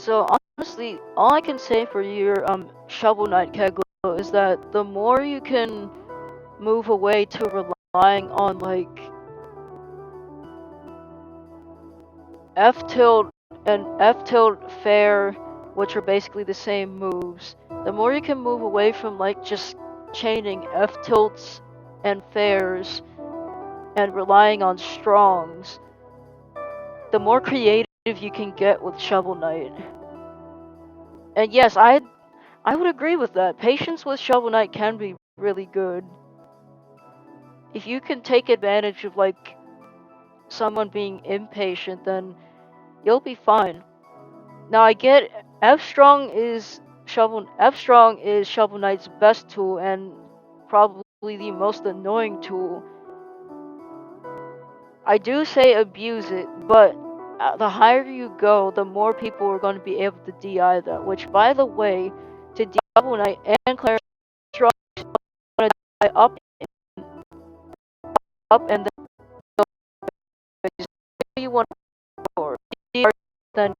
So honestly, all I can say for your Shovel Knight Keglo is that the more you can move away to relying on like F tilt and F tilt fair, which are basically the same moves, the more you can move away from like just chaining F tilts and fairs and relying on strongs, the more creative you can get with Shovel Knight. And yes, I would agree with that. Patience with Shovel Knight can be really good. If you can take advantage of like someone being impatient, then you'll be fine. Now I get F strong is Shovel Knight's best tool and probably the most annoying tool. I do say abuse it, but the higher you go, the more people are going to be able to DI that. Which, by the way, to DI Shovel Knight and Clarence strong, want to DI up and then you want to go then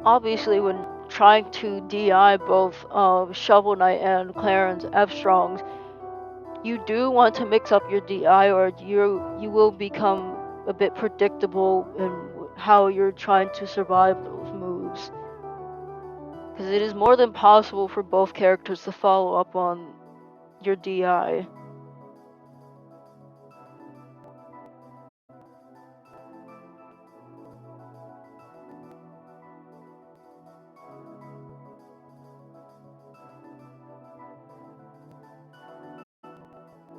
obviously when trying to DI both Shovel Knight and Clarence F Strongs, you do want to mix up your DI or you will become a bit predictable in how you're trying to survive those moves. Because it is more than possible for both characters to follow up on your DI.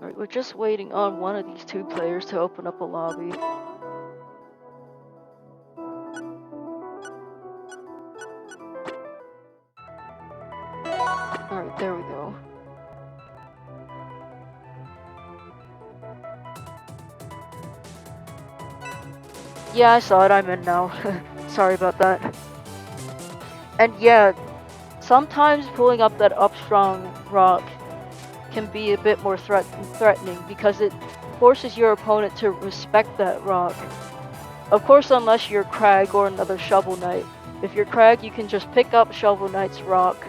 Alright, we're just waiting on one of these two players to open up a lobby. Alright, there we go. Yeah, I saw it, I'm in now. Sorry about that. And yeah, sometimes pulling up that up strong rock can be a bit more threatening because it forces your opponent to respect that rock. Of course, unless you're Crag or another Shovel Knight. If you're Crag, you can just pick up Shovel Knight's rock.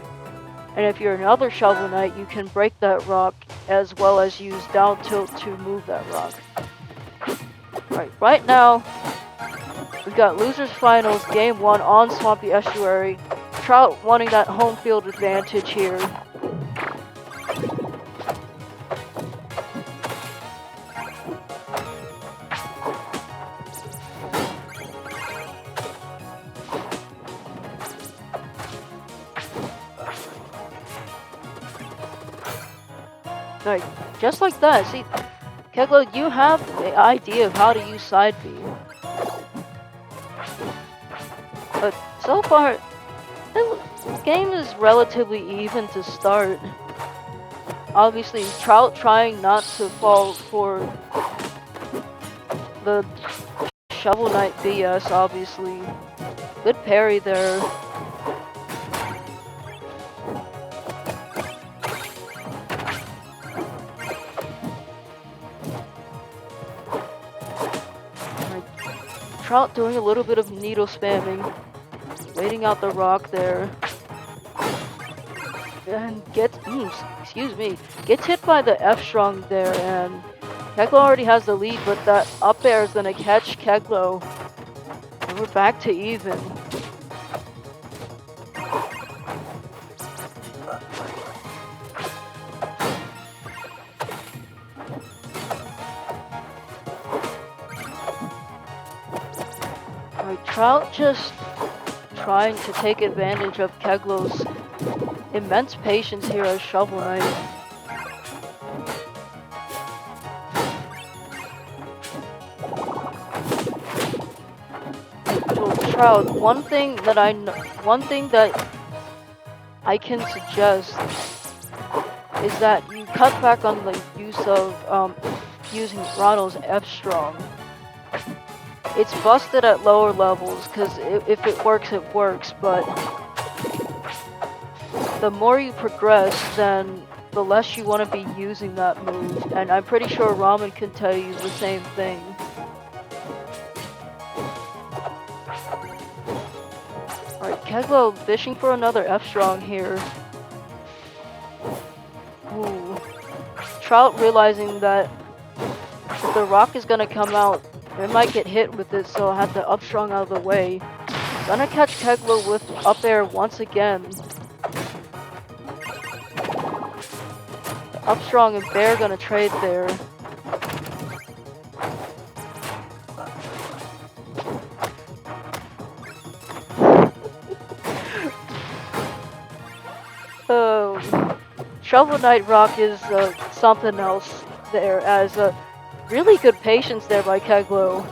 And if you're another Shovel Knight, you can break that rock as well as use down tilt to move that rock. Right now, we've got Losers Finals Game 1 on Swampy Estuary. Trout wanting that home field advantage here. Right, just like that. See, Keglo, you have the idea of how to use side B. But so far, this game is relatively even to start. Obviously, Trout trying not to fall for the Shovel Knight BS, obviously. Good parry there. Trout doing a little bit of needle spamming, waiting out the rock there, and gets hit by the F strong there, and Keglo already has the lead, but that up air is gonna catch Keglo, and we're back to even. Trout just trying to take advantage of Keglo's immense patience here as Shovel Knight. Little Trout, one thing that I can suggest is that you cut back on the use of using Ranno's F strong. It's busted at lower levels because if it works, but the more you progress, then the less you want to be using that move, and I'm pretty sure Ramen can tell you the same thing. Alright, Keglo fishing for another F strong here. Ooh. Trout realizing that if the rock is gonna come out, it might get hit with it, so I have to up strong out of the way. Gonna catch Keglo with up air once again. Up strong and bear gonna trade there. Shovel Knight Rock is something else there, as really good patience there by Keglo.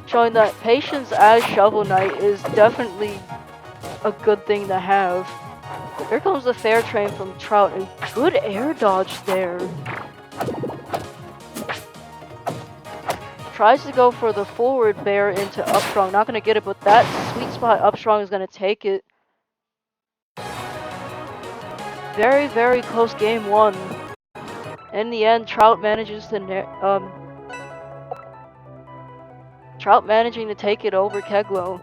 Showing that patience as Shovel Knight is definitely a good thing to have. Here comes the fair train from Trout, a good air dodge there. Tries to go for the forward bear into up strong, not gonna get it, but that sweet spot up strong is gonna take it. Very, very close game one. In the end, Trout managing to take it over Keglo.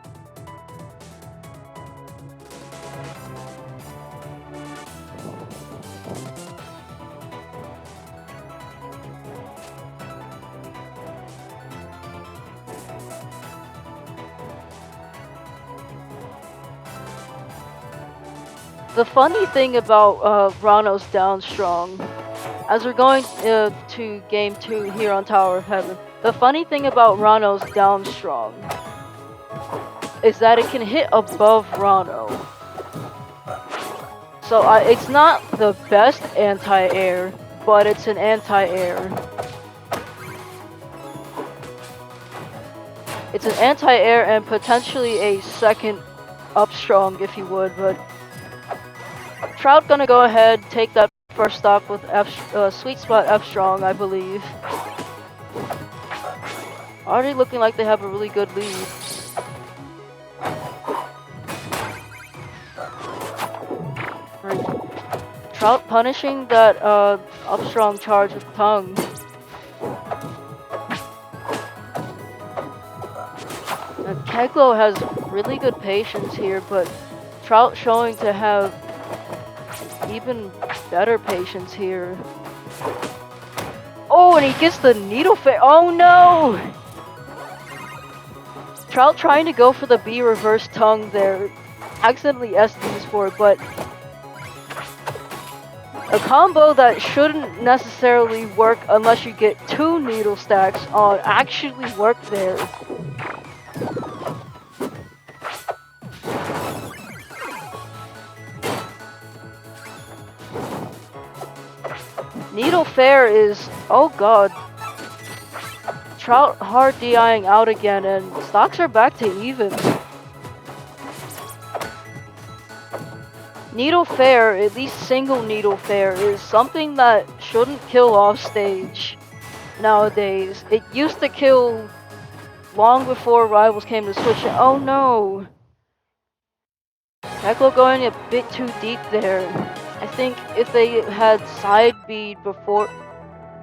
The funny thing about Ranno's down strong, as we're going to game 2 here on Tower of Heaven, the funny thing about Ranno's down strong is that it can hit above Ranno. So it's not the best anti-air, but it's an anti-air. It's an anti-air and potentially a second up strong if you would, but Trout gonna go ahead, take that first stock with sweet spot F strong, I believe. Already looking like they have a really good lead. Right. Trout punishing that up strong charge with tongue. Now, Keglo has really good patience here, but Trout showing to have even better patience here. Oh, and he gets the needle fair. Oh no! Trout trying to go for the B reverse tongue there. Accidentally SDs for it, but a combo that shouldn't necessarily work unless you get 2 needle stacks on actually worked there. Needle fair is, oh god. Trout hard DIing out again, and stocks are back to even. Needle fair, at least single needle fair, is something that shouldn't kill off stage nowadays. It used to kill long before rivals came to Switch. Oh no! Keglo going a bit too deep there. I think if they had side B before...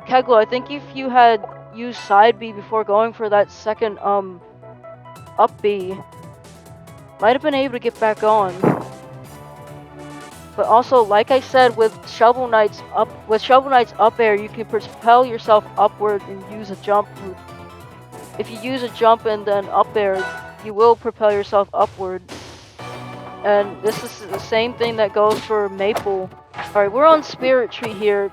Keglo, I think if you had used side B before going for that second up B, might have been able to get back on. But also, like I said, with Shovel Knight's up air, you can propel yourself upward and use a jump. If you use a jump and then up air, you will propel yourself upward. And this is the same thing that goes for Maple. Alright, we're on Spirit Tree here.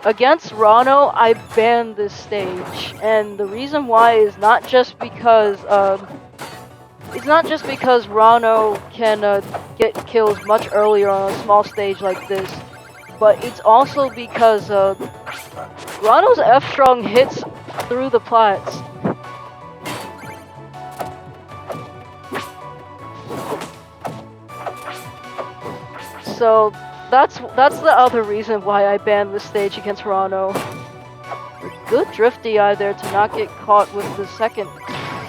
Against Ranno, I banned this stage. And the reason why is not just because Ranno can get kills much earlier on a small stage like this, but it's also because Ranno's F strong hits through the plats. So that's the other reason why I banned this stage against Ranno. Good drift DI there to not get caught with the second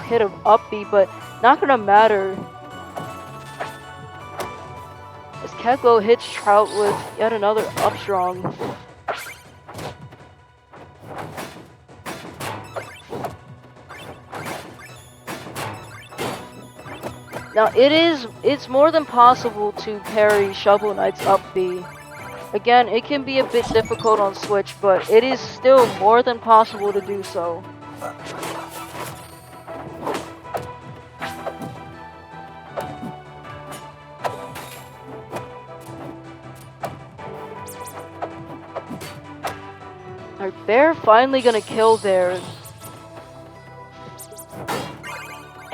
hit of up B, but not gonna matter. As Keglo hits Trout with yet another up strong. Now it's more than possible to parry Shovel Knight's up B. Again, it can be a bit difficult on Switch, but it is still more than possible to do so. Alright, Bear finally gonna kill there.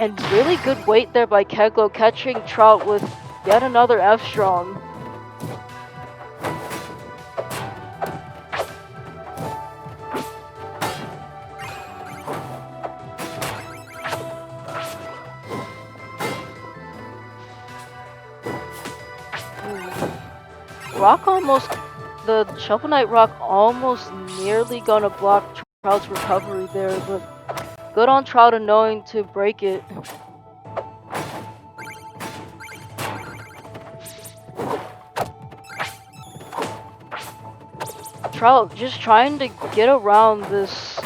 And really good weight there by Keglo, catching Trout with yet another F strong. The Shovel Knight Rock almost nearly gonna block Trout's recovery there, but good on Trout and knowing to break it. Trout just trying to get around this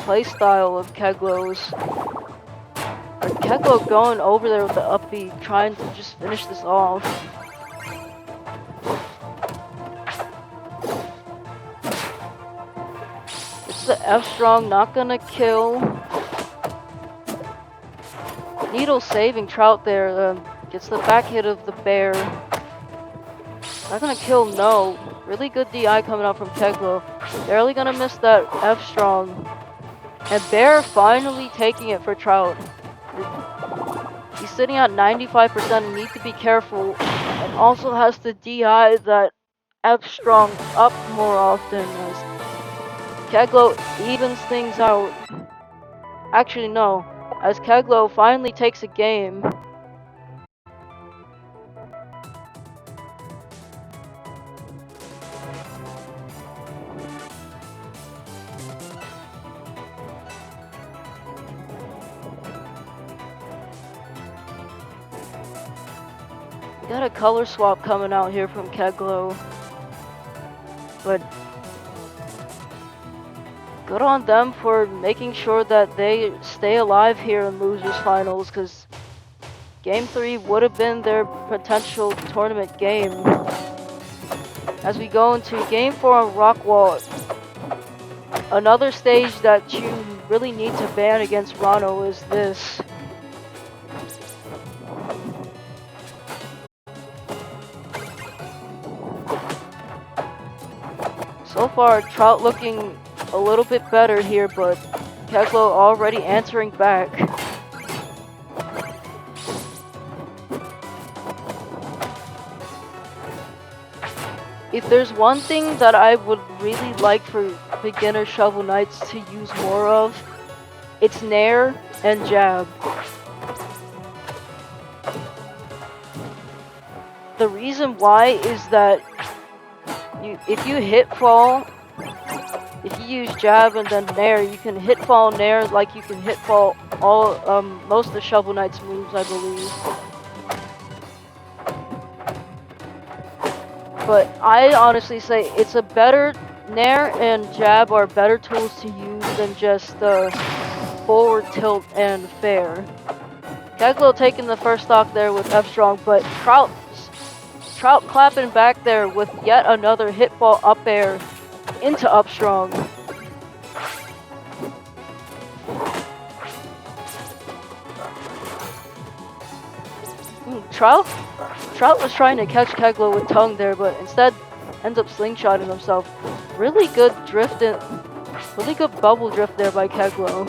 playstyle of Keglo's. Keglo going over there with the up B, trying to just finish this off. The F strong not gonna kill. Needle saving Trout there. Gets the back hit of the Bear. Not gonna kill, no. Really good DI coming out from Keglo. Barely gonna miss that F strong. And Bear finally taking it for Trout. He's sitting at 95% and need to be careful. And also has to DI that F strong up more often. Keglo evens things out. Actually, no. As Keglo finally takes a game. We got a color swap coming out here from Keglo. But good on them for making sure that they stay alive here in Losers Finals, because Game 3 would have been their potential tournament game. As we go into Game 4 on Rockwall, another stage that you really need to ban against Ranno is this. So far, Trout looking a little bit better here, but Keglo already answering back. If there's one thing that I would really like for beginner Shovel Knights to use more of, it's Nair and Jab. The reason why is that if you hit fall, if you use Jab and then Nair, you can hit fall Nair like you can hit fall all most of the Shovel Knight's moves, I believe. But I honestly say it's a better Nair and Jab are better tools to use than just forward tilt and fair. Keglo taking the first stock there with F strong, but Trout clapping back there with yet another hit fall up air into up strong. Trout was trying to catch Keglo with tongue there, but instead ends up slingshotting himself. Really good drift and really good bubble drift there by Keglo.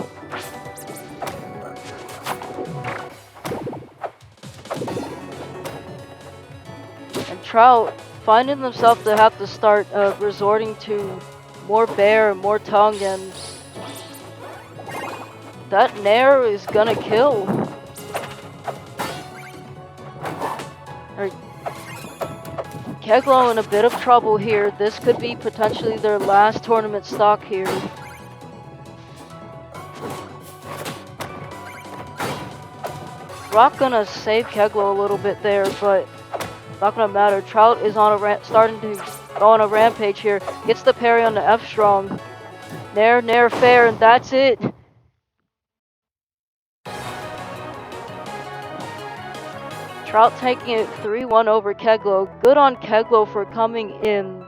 And Trout finding himself to have to start resorting to more Bear, more tongue, and that Nair is gonna kill. Keglo in a bit of trouble here. This could be potentially their last tournament stock here. Rock gonna save Keglo a little bit there, but not gonna matter. Trout is on a starting to go on a rampage here. Gets the parry on the F strong. Nair fair, and that's it. Trout taking it 3-1 over Keglo. Good on Keglo for coming in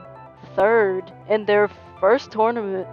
third in their first tournament.